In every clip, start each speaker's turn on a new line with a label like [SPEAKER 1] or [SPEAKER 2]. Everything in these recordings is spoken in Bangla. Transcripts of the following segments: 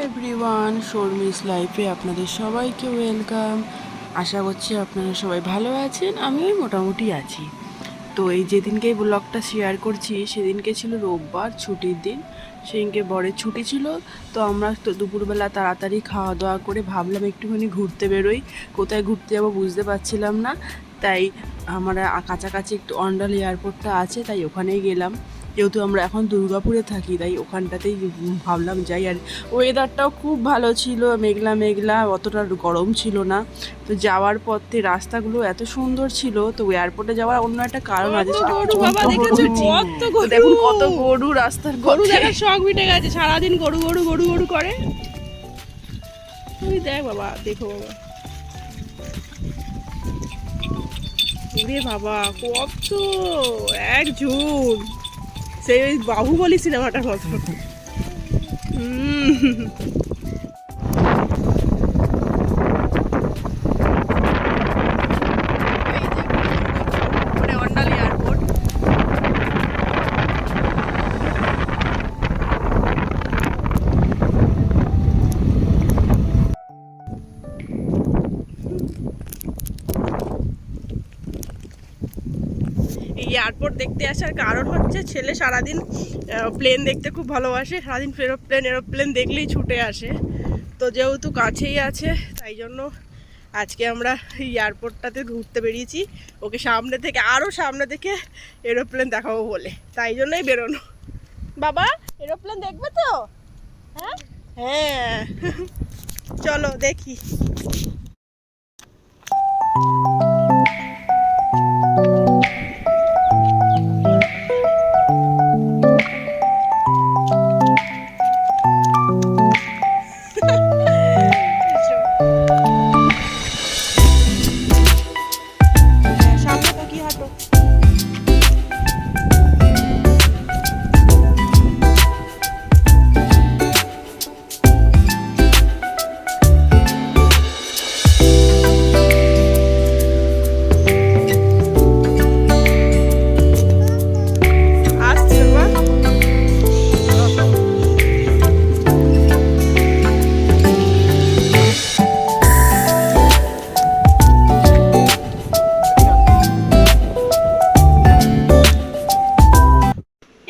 [SPEAKER 1] এভরিওয়ান, শর্মিস লাইফে আপনাদের সবাইকে ওয়েলকাম। আশা করছি আপনারা সবাই ভালো আছেন, আমিও মোটামুটি আছি। তো এই যেদিনকে এই ব্লগটা শেয়ার করছি সেদিনকে ছিল রোববার, ছুটির দিন। সেদিনকে বরের ছুটি ছিল। তো আমরা তো দুপুরবেলা তাড়াতাড়ি খাওয়া দাওয়া করে ভাবলাম একটুখানি ঘুরতে বেরোই। কোথায় ঘুরতে যাবো বুঝতে পারছিলাম না, তাই আমরা কাছাকাছি একটু অন্ডাল এয়ারপোর্টটা আছে, তাই ওখানেই গেলাম। যেহেতু আমরা এখন দুর্গাপুরে থাকি, তাই ওখানটাতেই ভাবলাম যাই। আর ওয়েদারটাও খুব ভালো ছিল, মেঘলা মেঘলা, অতটা গরম ছিল না। তো যাওয়ার পথে রাস্তাগুলো এত সুন্দর ছিল। তো এয়ারপোর্টে যাওয়ার অন্য একটা কারণ আছে, দেখুন কত গরু রাস্তার,
[SPEAKER 2] গরু দেখার শখ মিটে গেছে। সারাদিন গরু গরু গরু গরু করে। তুই দেখ বাবা, দেখো বাবা, ওরে বাবা কত এক ঝুল, সেই ওই বাহুবলী সিনেমাটার মতো। এই এয়ারপোর্ট দেখতে আসার কারণ হচ্ছে ছেলে সারাদিন প্লেন দেখতে খুব ভালোবাসে, সারাদিন এরোপ্লেন দেখলেই ছুটে আসে। তো যেহেতু কাছেই আছে, তাই জন্য আজকে আমরা এই এয়ারপোর্টটাতে ঘুরতে বেরিয়েছি, ওকে সামনে থেকে আরও সামনে থেকে এরোপ্লেন দেখাবো বলে, তাই জন্যই বেরোনো। বাবা এরোপ্লেন দেখবে তো? হ্যাঁ হ্যাঁ, চলো দেখি।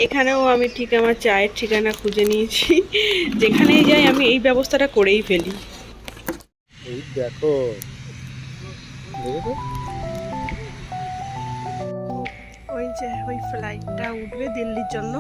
[SPEAKER 2] এখানেও আমি ঠিক আমার চায়ের ঠিকানা খুঁজে নিয়েছি, যেখানেই যাই আমি এই ব্যবস্থাটা করেই ফেলি।
[SPEAKER 3] এই দেখো,
[SPEAKER 2] ওই যে ওই ফ্লাইটটা উঠবে দিল্লির জন্য।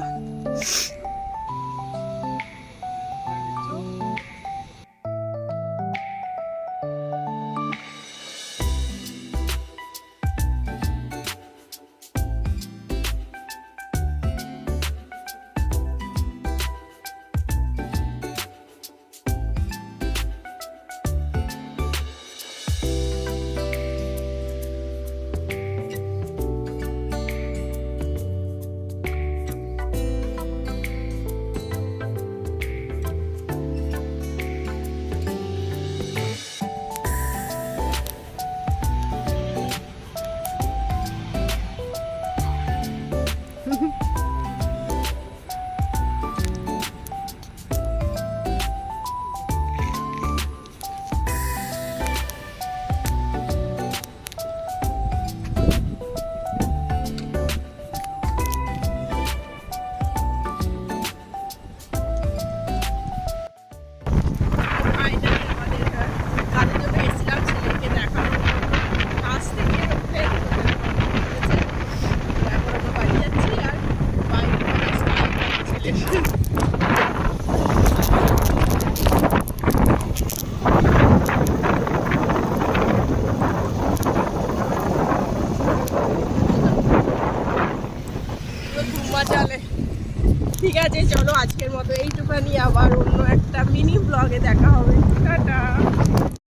[SPEAKER 2] ঠিক আছে, চলো আজকের মতো এইটুখানি, আবার অন্য একটা মিনি ব্লগে দেখা হবে। টাটা।